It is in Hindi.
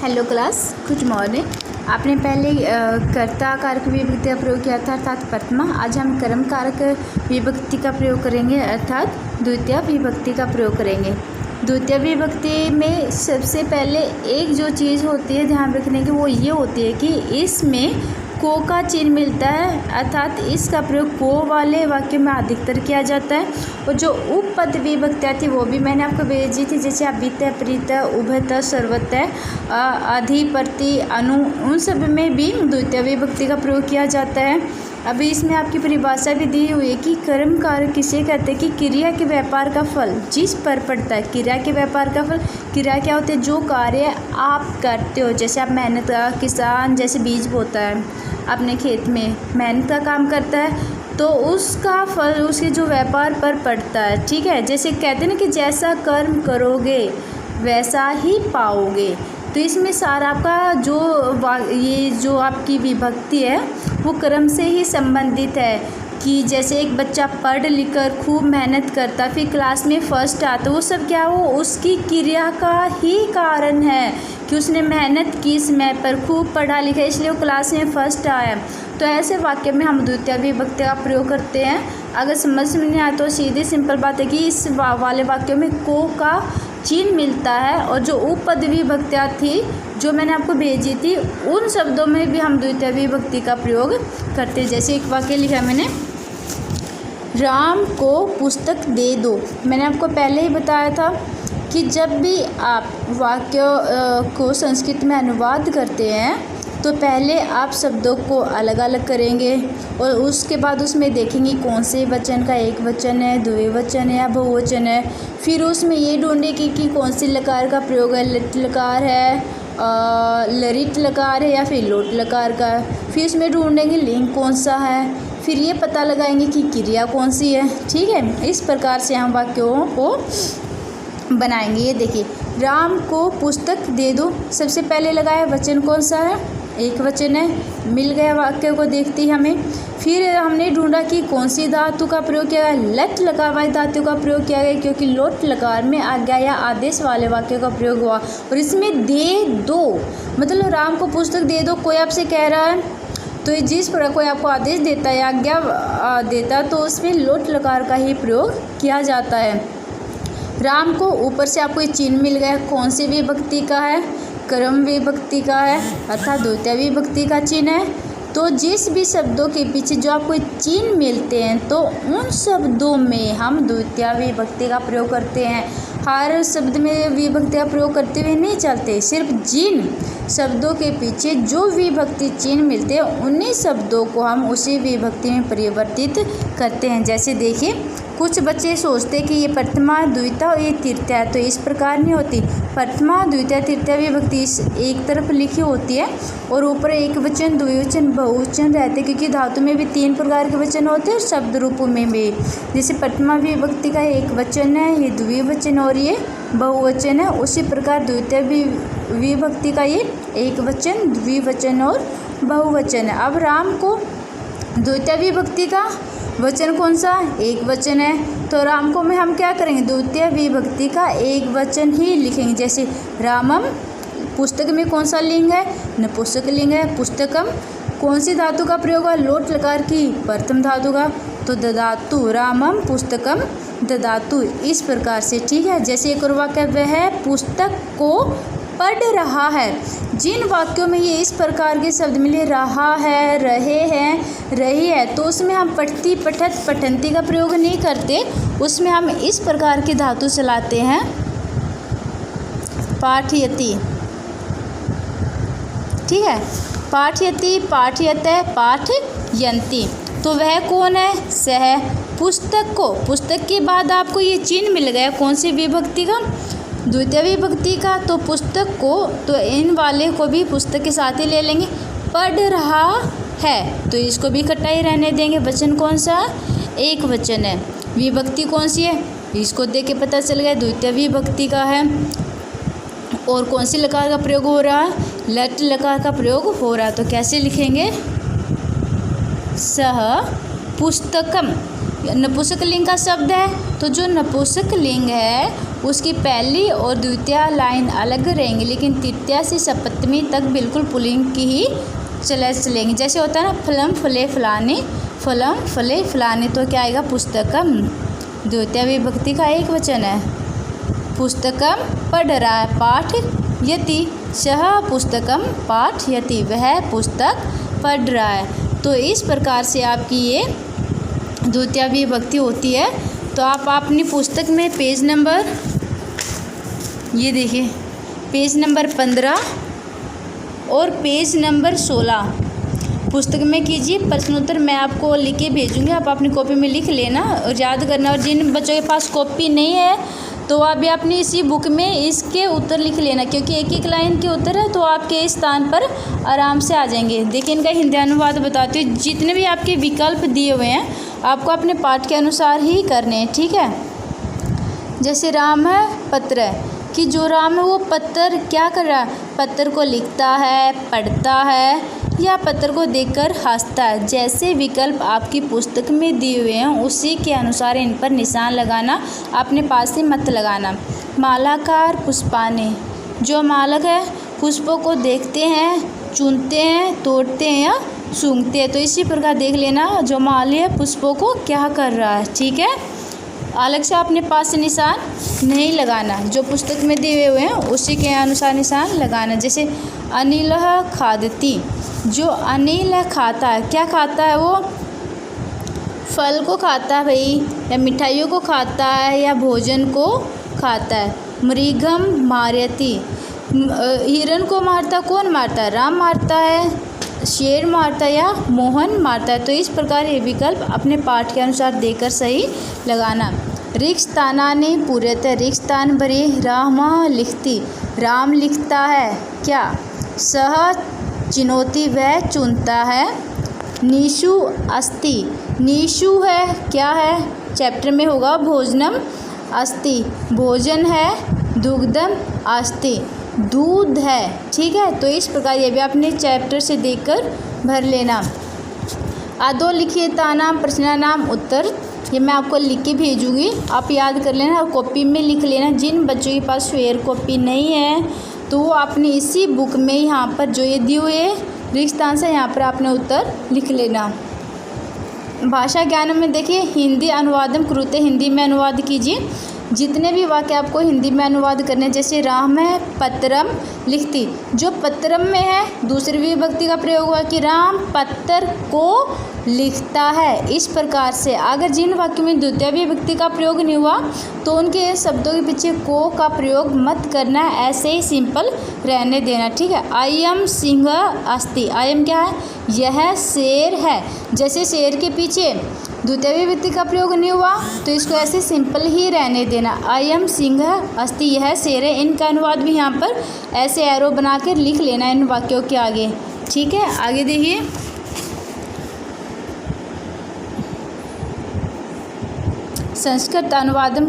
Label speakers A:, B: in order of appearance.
A: Hello class, good morning. आपने पहले कर्ता कारक विभक्ति का प्रयोग किया था अर्थात प्रथमा। आज हम कर्म कारक विभक्ति का प्रयोग करेंगे अर्थात द्वितीय विभक्ति का प्रयोग करेंगे। द्वितीय विभक्ति में सबसे पहले एक जो चीज़ होती है ध्यान रखने की वो ये होती है कि इसमें को का चिन्ह मिलता है अर्थात इसका प्रयोग को वाले वाक्य में अधिकतर किया जाता है। और जो उपपद विभक्तियाँ थी वो भी मैंने आपको भेजी थी, जैसे अभित, प्रीत, उभत, सर्वत, अधि, प्रति, अनु, उन सब में भी द्वितीय विभक्ति का प्रयोग किया जाता है। अभी इसमें आपकी परिभाषा भी दी हुई है कि कर्म कारक किसे कहते हैं कि क्रिया के व्यापार का फल जिस पर पड़ता है। क्रिया के व्यापार का फल, क्रिया क्या होती है? जो कार्य आप करते हो, जैसे आप मेहनत का, किसान जैसे बीज बोता है अपने खेत में मेहनत का काम करता है तो उसका फल उसके जो व्यापार पर पड़ता है। ठीक है, जैसे कहते हैं ना कि जैसा कर्म करोगे वैसा ही पाओगे। तो इसमें सारा आपका ये जो आपकी विभक्ति है वो कर्म से ही संबंधित है कि जैसे एक बच्चा पढ़ लिख कर खूब मेहनत करता फिर क्लास में फर्स्ट आता, वो सब क्या हो उसकी क्रिया का ही कारण है कि उसने मेहनत की समय पर, खूब पढ़ा लिखा इसलिए वो क्लास में फर्स्ट आया। तो ऐसे वाक्य में हम द्वितीय विभक्ति का प्रयोग करते हैं। अगर समझ में नहीं आया तो सीधी सिंपल बात है कि इस वाले वाक्यों में को का चिन्ह मिलता है और जो उपपद विभक्तियाँ थी जो मैंने आपको भेजी थी उन शब्दों में भी हम द्वितीय विभक्ति का प्रयोग करते हैं। जैसे एक वाक्य लिखा मैंने, राम को पुस्तक दे दो। मैंने आपको पहले ही बताया था कि जब भी आप वाक्य को संस्कृत में अनुवाद करते हैं तो पहले आप शब्दों को अलग अलग करेंगे और उसके बाद उसमें देखेंगे कौन से वचन का एक वचन है, द्विवचन है या बहुवचन है। फिर उसमें ये ढूंढेंगे कि कौन सी लकार का प्रयोग है, लिट लकार है, लरित लकार है या फिर लोट लकार का। फिर उसमें ढूंढेंगे लिंग कौन सा है, फिर ये पता लगाएंगे कि क्रिया कौन सी है। ठीक है, इस प्रकार से हम वाक्यों को बनाएंगे। ये देखिए, राम को पुस्तक दे दो, सबसे पहले लगाया वचन कौन सा है, एक वचन है, मिल गया वाक्य को देखते ही हमें। फिर हमने ढूंढा कि कौन सी धातु का प्रयोग किया गया, लट लकार वाली धातु का प्रयोग किया गया क्योंकि लोट लकार में आज्ञा या आदेश वाले वाक्य का प्रयोग हुआ। और इसमें दे दो मतलब राम को पुस्तक दे दो, कोई आपसे कह रहा है तो जिस पर कोई आपको आदेश देता है, आज्ञा देता है तो उसमें लोट लकार का ही प्रयोग किया जाता है। राम को ऊपर से आपको ये चिन्ह मिल गया, कौन सी विभक्ति का है, कर्म विभक्ति का है अर्थात द्वितीय विभक्ति का चिन्ह है। तो जिस भी शब्दों के पीछे जो आपको चिन्ह मिलते हैं तो उन शब्दों में हम द्वितीय विभक्ति का प्रयोग करते हैं। हर शब्द में विभक्ति का प्रयोग करते हुए नहीं चलते, सिर्फ जिन शब्दों के पीछे जो विभक्ति चिन्ह मिलते हैं उन्हीं शब्दों को हम उसी विभक्ति में परिवर्तित करते हैं। जैसे देखिए, कुछ बच्चे सोचते हैं कि ये प्रथमा द्वितीय और ये तृतीय है, तो इस प्रकार नहीं होती। प्रथमा द्वितीय तृतीय विभक्ति एक तरफ लिखी होती है और ऊपर एक वचन, द्विवचन, बहुवचन रहते, क्योंकि धातु में भी 3 प्रकार के वचन होते हैं और शब्द रूपों में भी। जैसे प्रथमा विभक्ति का एक वचन है, ये द्विवचन और ये बहुवचन है, उसी प्रकार द्वितीय विभक्ति का ये एक वचन, द्विवचन और बहुवचन है। अब राम को द्वितीय विभक्ति का वचन कौन सा, एक वचन है, तो राम को में हम क्या करेंगे, द्वितीय विभक्ति का एक वचन ही लिखेंगे। जैसे रामम, पुस्तक में कौन सा लिंग है, नपुंसक लिंग है। पुस्तकम कौन सी धातु का प्रयोग है, लोट लकार की प्रथम धातु का, तो ददातु, रामम पुस्तकम ददातु, इस प्रकार से। ठीक है, जैसे एक और वाक्य, वह पुस्तक को पढ़ रहा है। जिन वाक्यों में ये इस प्रकार के शब्द मिले, रहा है, रहे हैं, रही है, तो उसमें हम पठती, पठत, पठंती का प्रयोग नहीं करते, उसमें हम इस प्रकार की धातु चलाते हैं, पाठयति। ठीक है, पाठयति, पाठयते, पाठयन्ति। तो वह कौन है, सह। पुस्तक को, पुस्तक के बाद आपको ये चिन्ह मिल गया कौन सी विभक्ति का, द्वितीय विभक्ति का, तो पुस्तक को, तो इन वाले को भी पुस्तक के साथ ही ले लेंगे। पढ़ रहा है तो इसको भी इकट्ठा ही रहने देंगे, वचन कौन सा, एक वचन है। विभक्ति कौन सी है, इसको देख के पता चल गया द्वितीय विभक्ति का है। और कौन सी लकार का प्रयोग हो रहा है, लट लकार का प्रयोग हो रहा है, तो कैसे लिखेंगे, सह पुस्तकम। नपुंसक लिंग का शब्द है तो जो नपुंसक लिंग है उसकी पहली और द्वितीय लाइन अलग रहेंगी, लेकिन तृतीया से सप्तमी तक बिल्कुल पुल्लिंग की ही चलेंगी। जैसे होता है ना फलम फले फलाने, तो क्या आएगा पुस्तकम, द्वितीय विभक्ति का एक वचन है। पुस्तकम पढ़ रहा है, पाठ यति, सह पुस्तकम पाठयति, वह पुस्तक पढ़ रहा है। तो इस प्रकार से आपकी ये द्वितीय विभक्ति होती है। तो आप अपनी पुस्तक में पेज नंबर, ये देखिए पेज नंबर 15 और पेज नंबर 16 पुस्तक में कीजिए प्रश्नोत्तर। मैं आपको लिख के भेजूँगी, आप अपनी कॉपी में लिख लेना और याद करना। और जिन बच्चों के पास कॉपी नहीं है तो आप भी अपनी इसी बुक में इसके उत्तर लिख लेना, क्योंकि एक एक लाइन के उत्तर है तो आपके इस स्थान पर आराम से आ जाएंगे। देखिए इनका हिंदी अनुवाद बताती हूँ। जितने भी आपके विकल्प दिए हुए हैं आपको अपने पाठ के अनुसार ही करने हैं, ठीक है। जैसे राम है पत्र है, कि जो राम है वो पत्र क्या कर रहा है, पत्र को लिखता है, पढ़ता है या पत्र को देखकर हंसता है। जैसे विकल्प आपकी पुस्तक में दिए हुए हैं उसी के अनुसार इन पर निशान लगाना, अपने पास से मत लगाना। मालाकार पुष्पाने, जो मालक है पुष्पों को देखते हैं, चुनते हैं, तोड़ते हैं या सूंघते हैं। तो इसी प्रकार देख लेना जो माली है पुष्पों को क्या कर रहा है, ठीक है। अलग से अपने पास से निशान नहीं लगाना, जो पुस्तक में दिए हुए हैं उसी के अनुसार निशान लगाना। जैसे अनिल खादती, जो अनिल खाता है, क्या खाता है वो, फल को खाता है भाई, या मिठाइयों को खाता है या भोजन को खाता है। मृगम मारयति, हिरण को मारता कौन मारता है, राम मारता है, शेर मारता है या मोहन मारता है। तो इस प्रकार ये विकल्प अपने पाठ के अनुसार देकर सही लगाना। रिक्तानानि पूर्यते, रिक्तान भरे राम लिखती, राम लिखता है क्या, सह चिनोती वह चुनता है। नीशु अस्ति, नीशु है क्या है, चैप्टर में होगा भोजनम अस्ति, भोजन है। दुग्धम अस्ति, दूध है, ठीक है। तो इस प्रकार ये भी अपने चैप्टर से देखकर भर लेना। अधोलिखितानाम प्रश्नानाम उत्तर, ये मैं आपको लिख के भेजूँगी, आप याद कर लेना और कॉपी में लिख लेना। जिन बच्चों के पास फेयर कॉपी नहीं है तो वो अपनी इसी बुक में यहाँ पर जो ये दिए हुए रिक्त स्थान से यहाँ पर आपने उत्तर लिख लेना। भाषा ज्ञान में देखिए हिंदी अनुवादम कुरुते, हिंदी में अनुवाद कीजिए। जितने भी वाक्य आपको हिंदी में अनुवाद करने, जैसे राम है पत्रम लिखती, जो पत्रम में है दूसरी विभक्ति का प्रयोग हुआ कि राम पत्र को लिखता है। इस प्रकार से अगर जिन वाक्यों में द्वितीय विभक्ति का प्रयोग नहीं हुआ तो उनके शब्दों के पीछे को का प्रयोग मत करना है, ऐसे ही सिंपल रहने देना, ठीक है। अयम सिंह अस्ति, अयम क्या है, यह शेर है। जैसे शेर के पीछे द्वितीय विभक्ति का प्रयोग नहीं हुआ तो इसको ऐसे सिंपल ही रहने देना। अयम सिंह अस्ति, यह शेर है। इनका अनुवाद भी यहाँ पर ऐसे एरो बनाकर लिख लेना इन वाक्यों के आगे, ठीक है। आगे देखिए संस्कृत अनुवादम